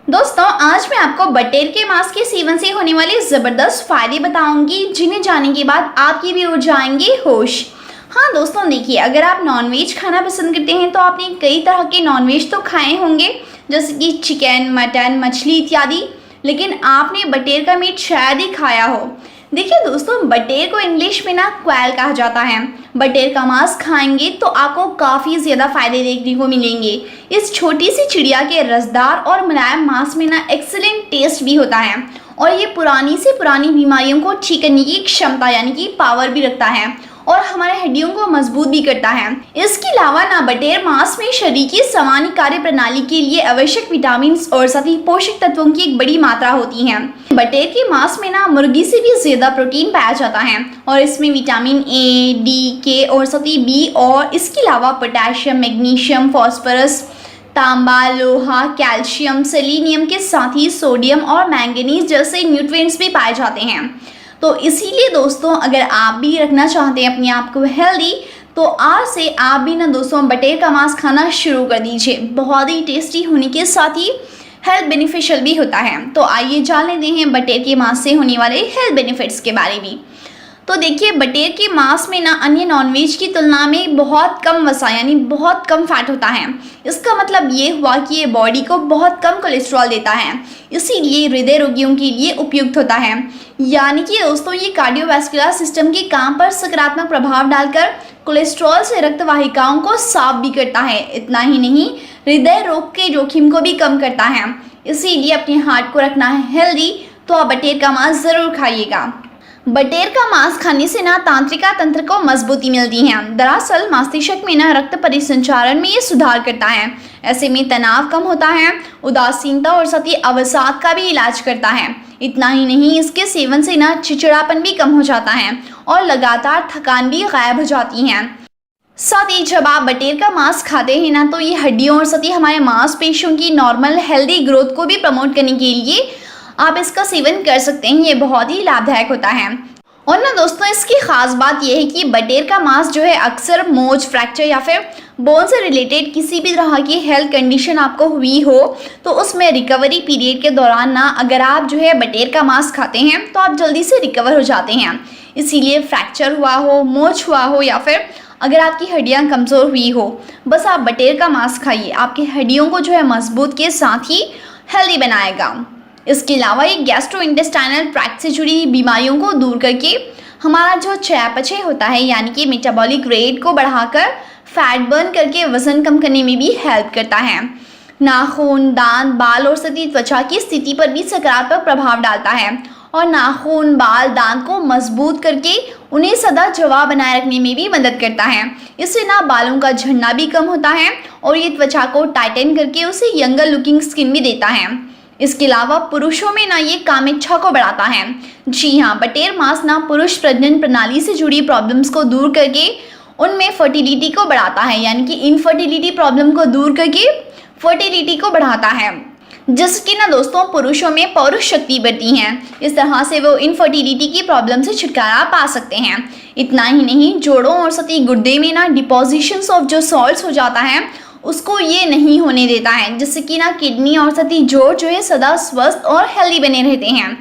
दोस्तों आज मैं आपको बटेर के मांस के सेवन से होने वाले ज़बरदस्त फायदे बताऊंगी, जिन्हें जानने के बाद आपकी भी उड़ जाएंगे होश। हाँ दोस्तों, देखिए, अगर आप नॉनवेज खाना पसंद करते हैं तो आपने कई तरह के नॉनवेज तो खाए होंगे, जैसे कि चिकन, मटन, मछली इत्यादि, लेकिन आपने बटेर का मीट शायद ही खाया हो। देखिए दोस्तों, बटेर को इंग्लिश में ना क्वैल कहा जाता है। बटेर का मांस खाएंगे तो आपको काफ़ी ज़्यादा फायदे देखने को मिलेंगे। इस छोटी सी चिड़िया के रसदार और मुलायम मांस में ना एक्सीलेंट टेस्ट भी होता है, और ये पुरानी से पुरानी बीमारियों को ठीक करने की क्षमता यानी कि पावर भी रखता है, और हमारे हड्डियों को मजबूत भी करता है। इसके अलावा ना बटेर मांस में शरीर की सामान्य कार्य प्रणाली के लिए आवश्यक विटामिन और साथ ही पोषक तत्वों की एक बड़ी मात्रा होती है। बटेर के मांस में ना मुर्गी से भी ज्यादा प्रोटीन पाया जाता है, और इसमें विटामिन ए, डी, के और साथ ही बी, और इसके अलावा पोटेशियम, मैग्नीशियम, फास्फोरस, तांबा, लोहा, कैल्शियम, सेलेनियम के साथ ही सोडियम और मैंगनीज जैसे न्यूट्रिएंट्स भी पाए जाते हैं। तो इसीलिए दोस्तों, अगर आप भी रखना चाहते हैं अपने आप को हेल्दी, तो आज से आप भी ना दोस्तों बटेर का मांस खाना शुरू कर दीजिए। बहुत ही टेस्टी होने के साथ ही हेल्थ बेनिफिशियल भी होता है। तो आइए जान लेते हैं बटेर के मांस से होने वाले हेल्थ बेनिफिट्स के बारे में। तो देखिए, बटेर के मांस में ना अन्य नॉनवेज की तुलना में बहुत कम वसा यानी बहुत कम फैट होता है। इसका मतलब ये हुआ कि ये बॉडी को बहुत कम कोलेस्ट्रॉल देता है, इसीलिए हृदय रोगियों के लिए उपयुक्त होता है। यानी कि दोस्तों, ये कार्डियोवैस्कुलर सिस्टम के काम पर सकारात्मक प्रभाव डालकर कोलेस्ट्रॉल से रक्त वाहिकाओं को साफ भी करता है। इतना ही नहीं, हृदय रोग के जोखिम को भी कम करता है। इसीलिए अपने हार्ट को रखना है हेल्दी, तो आप बटेर का मांस ज़रूर खाइएगा। बटेर का मांस खाने से ना तंत्रिका तंत्र को मजबूती मिलती है। दरअसल मस्तिष्क में ना रक्त परिसंचारण में ये सुधार करता है। ऐसे में तनाव कम होता है, उदासीनता और साथ ही अवसाद का भी इलाज करता है। इतना ही नहीं, इसके सेवन से ना चिड़चिड़ापन भी कम हो जाता है और लगातार थकान भी गायब हो जाती है। साथ ही जब आप बटेर का मांस खाते हैं ना, तो ये हड्डियों और साथ ही हमारे मांसपेशियों की नॉर्मल हेल्दी ग्रोथ को भी प्रमोट करने के लिए आप इसका सेवन कर सकते हैं। ये बहुत ही लाभदायक होता है। और ना दोस्तों, इसकी खास बात यह है कि बटेर का मांस जो है अक्सर मोच, फ्रैक्चर या फिर बोन से रिलेटेड किसी भी तरह की हेल्थ कंडीशन आपको हुई हो, तो उसमें रिकवरी पीरियड के दौरान ना अगर आप जो है बटेर का मांस खाते हैं तो आप जल्दी से रिकवर हो जाते हैं। इसीलिए फ्रैक्चर हुआ हो, मोच हुआ हो या फिर अगर आपकी हड्डियां कमज़ोर हुई हो, बस आप बटेर का मांस खाइए, आपकी हड्डियों को जो है मजबूत के साथ ही हेल्दी बनाएगा। इसके अलावा ये गैस्ट्रोइंटेस्टाइनल ट्रैक्ट से जुड़ी बीमारियों को दूर करके हमारा जो चयापचय होता है यानी कि मेटाबॉलिक रेट को बढ़ाकर फैट बर्न करके वजन कम करने में भी हेल्प करता है। नाखून, दांत, बाल और सती त्वचा की स्थिति पर भी सकारात्मक प्रभाव डालता है, और नाखून, बाल, दांत को मजबूत करके उन्हें सदा जवाब बनाए रखने में भी मदद करता है। इससे ना बालों का झड़ना भी कम होता है, और ये त्वचा को टाइटन करके उसे यंगर लुकिंग स्किन भी देता है। इसके अलावा पुरुषों में ना ये कामेच्छा को बढ़ाता है। जी हाँ, बटेर मांस ना पुरुष प्रजनन प्रणाली से जुड़ी प्रॉब्लम्स को दूर करके उनमें फर्टिलिटी को बढ़ाता है, यानी कि इनफर्टिलिटी प्रॉब्लम को दूर करके फर्टिलिटी को बढ़ाता है, जिसकी ना दोस्तों पुरुषों में पौरुष शक्ति बढ़ती है। इस तरह से वो इनफर्टिलिटी की प्रॉब्लम से छुटकारा पा सकते हैं। इतना ही नहीं, जोड़ों और साथ ही गुर्दे में ना डिपोजिशंस ऑफ जो सॉल्ट्स हो जाता है, उसको ये नहीं होने देता है, जिससे कि ना किडनी और साथ ही जोड़ जो है सदा स्वस्थ और हेल्दी बने रहते हैं।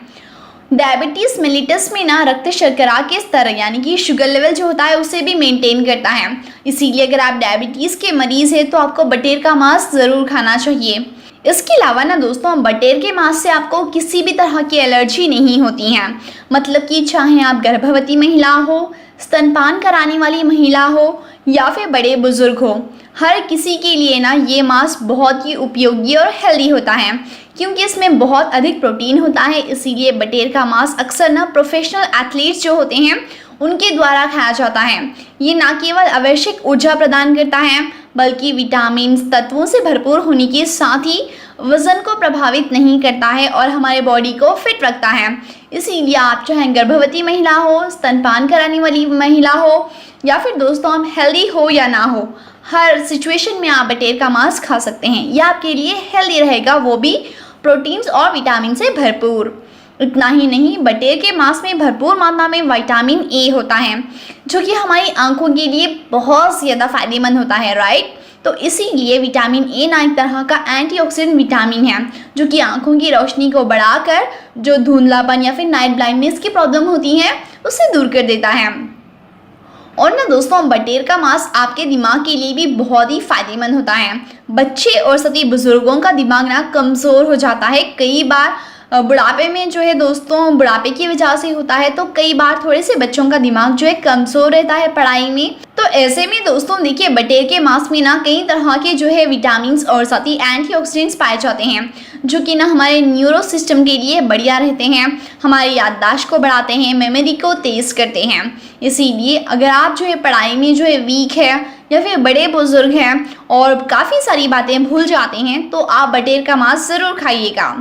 डायबिटीज मेलिटस में ना रक्त शर्करा के स्तर यानी कि शुगर लेवल जो होता है उसे भी मेंटेन करता है। इसीलिए अगर आप डायबिटीज के मरीज हैं तो आपको बटेर का मांस ज़रूर खाना चाहिए। इसके अलावा ना दोस्तों, बटेर के मांस से आपको किसी भी तरह की एलर्जी नहीं होती है। मतलब कि चाहे आप गर्भवती महिला हो, स्तनपान कराने वाली महिला हो या फिर बड़े बुजुर्ग हो, हर किसी के लिए ना ये मांस बहुत ही उपयोगी और हेल्दी होता है, क्योंकि इसमें बहुत अधिक प्रोटीन होता है। इसीलिए बटेर का मांस अक्सर ना प्रोफेशनल एथलीट्स जो होते हैं उनके द्वारा खाया जाता है। ये ना केवल आवश्यक ऊर्जा प्रदान करता है, बल्कि विटामिन तत्वों से भरपूर होने के साथ ही वजन को प्रभावित नहीं करता है और हमारे बॉडी को फिट रखता है। इसीलिए आप चाहे गर्भवती महिला हो, स्तनपान कराने वाली महिला हो या फिर दोस्तों हम हेल्दी हो या ना हो, हर सिचुएशन में आप बटेर का मांस खा सकते हैं। यह आपके लिए हेल्दी रहेगा, वो भी प्रोटीन्स और विटामिन से भरपूर। इतना ही नहीं, बटेर के मांस में भरपूर मात्रा में विटामिन ए होता है, जो कि हमारी आंखों के लिए बहुत ज़्यादा फायदेमंद होता है, राइट। तो इसीलिए विटामिन ए ना एक तरह का एंटीऑक्सीडेंट विटामिन है जो कि आंखों की रोशनी को बढ़ाकर जो धुंधलापन या फिर नाइट ब्लाइंडनेस की प्रॉब्लम होती है उसे दूर कर देता है। और ना दोस्तों, बटेर का मांस आपके दिमाग के लिए भी बहुत ही फायदेमंद होता है। बच्चे और सभी बुजुर्गों का दिमाग ना कमज़ोर हो जाता है कई बार बुढ़ापे में जो है दोस्तों, बुढ़ापे की वजह से होता है। तो कई बार थोड़े से बच्चों का दिमाग जो है कमज़ोर रहता है पढ़ाई में। तो ऐसे में दोस्तों देखिए, बटेर के मांस में ना कई तरह के जो है विटामिन और साथ ही एंटीऑक्सीडेंट्स पाए जाते हैं जो कि ना हमारे न्यूरो सिस्टम के लिए बढ़िया रहते हैं, हमारी याददाश्त को बढ़ाते हैं, मेमोरी को तेज़ करते हैं। इसीलिए अगर आप जो है पढ़ाई में जो है वीक है या फिर बड़े बुजुर्ग हैं और काफ़ी सारी बातें भूल जाते हैं तो आप बटेर का मांस ज़रूर खाइएगा।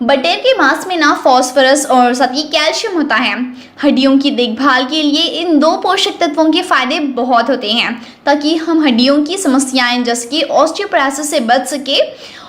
बटेर के मांस में ना फॉस्फोरस और साथ ही कैल्शियम होता है। हड्डियों की देखभाल के लिए इन दो पोषक तत्वों के फायदे बहुत होते हैं ताकि हम हड्डियों की समस्याएं जैसे कि ऑस्टियोपोरोसिस से बच सके।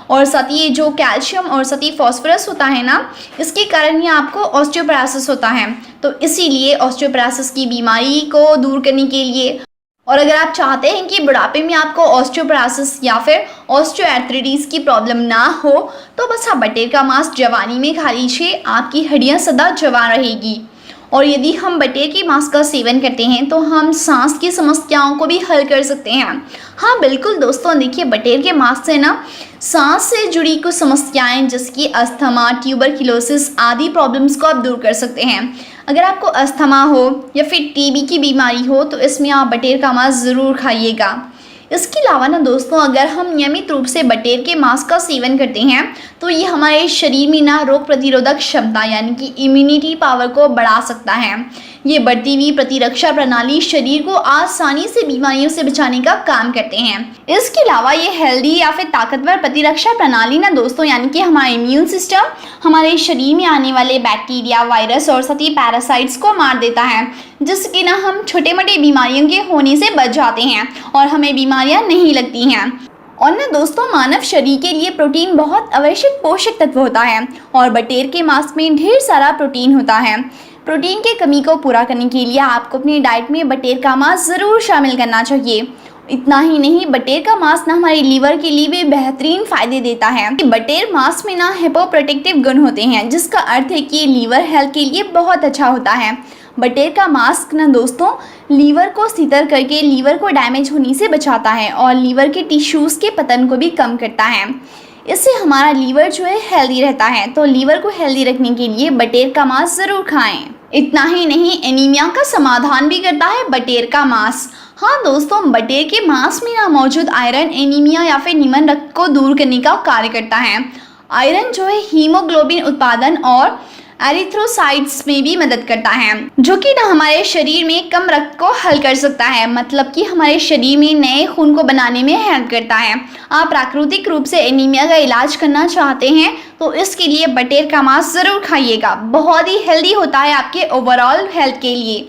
और साथ ही जो कैल्शियम और साथ ही फॉस्फोरस होता है ना, इसके कारण ही आपको ऑस्टियोपोरोसिस होता है। तो इसीलिए ऑस्टियोपोरोसिस की बीमारी को दूर करने के लिए और अगर आप चाहते हैं कि बुढ़ापे में आपको ऑस्टियोपोरोसिस या फिर ऑस्टियोआर्थराइटिस की प्रॉब्लम ना हो तो बस आप बटेर का मांस जवानी में खा लीजिए, आपकी हड्डियां सदा जवान रहेगी। और यदि हम बटेर के मांस का सेवन करते हैं तो हम सांस की समस्याओं को भी हल कर सकते हैं। हाँ बिल्कुल दोस्तों, देखिए बटेर के मांस से ना सांस से जुड़ी कुछ समस्याएं जैसे कि अस्थमा, ट्यूबरक्लोसिस आदि प्रॉब्लम्स को आप दूर कर सकते हैं। अगर आपको अस्थमा हो या फिर टीबी की बीमारी हो तो इसमें आप बटेर का मांस ज़रूर खाइएगा। इसके अलावा ना दोस्तों, अगर हम नियमित रूप से बटेर के मांस का सेवन करते हैं तो ये हमारे शरीर में ना रोग प्रतिरोधक क्षमता यानी कि इम्यूनिटी पावर को बढ़ा सकता है। ये बढ़ती हुई प्रतिरक्षा प्रणाली शरीर को आसानी से बीमारियों से बचाने का काम करते हैं। इसके अलावा ये हेल्दी या फिर ताकतवर प्रतिरक्षा प्रणाली ना दोस्तों यानी कि हमारा इम्यून सिस्टम हमारे शरीर में आने वाले बैक्टीरिया, वायरस और साथ ही पैरासाइट्स को मार देता है जिससे कि ना हम छोटे मोटे बीमारियों के होने से बच जाते हैं और हमें बीमारियां नहीं लगती हैं। और ना दोस्तों, मानव शरीर के लिए प्रोटीन बहुत आवश्यक पोषक तत्व होता है और बटेर के मांस में ढेर सारा प्रोटीन होता है। प्रोटीन की कमी को पूरा करने के लिए आपको अपनी डाइट में बटेर का मांस ज़रूर शामिल करना चाहिए। इतना ही नहीं, बटेर का मांस ना हमारे लीवर के लिए भी बेहतरीन फायदे देता है। बटेर मांस में ना हेपोप्रोटेक्टिव गुण होते हैं जिसका अर्थ है कि लीवर हेल्थ के लिए बहुत अच्छा होता है। बटेर का मांस ना दोस्तों लीवर को शीतल करके लीवर को डैमेज होने से बचाता है और लीवर के टिश्यूज़ के पतन को भी कम करता है। इससे हमारा लीवर जो है हेल्दी रहता है। तो लीवर को हेल्दी रखने के लिए बटेर का मांस ज़रूर खाएं। इतना ही नहीं, एनीमिया का समाधान भी करता है बटेर का मांस। हाँ दोस्तों, बटेर के मांस में ना मौजूद आयरन एनीमिया या फिर निमन रक्त को दूर करने का कार्य करता है। आयरन जो है हीमोग्लोबिन उत्पादन और एरिथ्रोसाइट्स में भी मदद करता है जो कि ना हमारे शरीर में कम रक्त को हल कर सकता है, मतलब कि हमारे शरीर में नए खून को बनाने में हेल्प करता है। आप प्राकृतिक रूप से एनीमिया का इलाज करना चाहते हैं तो इसके लिए बटेर का मांस ज़रूर खाइएगा। बहुत ही हेल्दी होता है आपके ओवरऑल हेल्थ के लिए।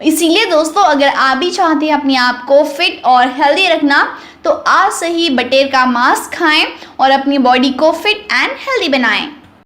इसीलिए दोस्तों, अगर आप भी चाहते हैं अपने आप को फिट और हेल्दी रखना तो आज से ही बटेर का मांस खाएं और अपनी बॉडी को फिट एंड हेल्दी बनाएं।